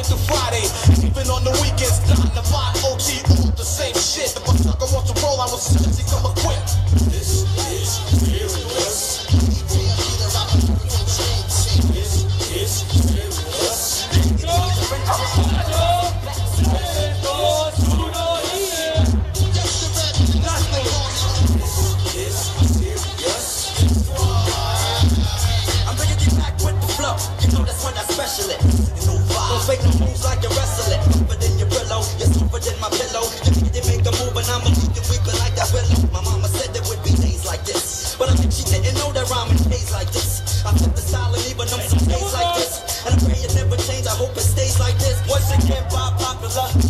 through Friday. Even on the weekends, 9 to 5 OT, all the same shit. If a sucker wants to roll, I will suggest he come equipped. This is serious. Don't fake no moves like you wrestle it. But in your pillow, you're softer than my pillow. You make a move and I'ma keep you weeping like that willow. My mama said there would be days like this, but I think she didn't know that rhyming days like this. I flip the style and even them some days like this. And I pray it never change, I hope it stays like this. Once again, Bob Popular.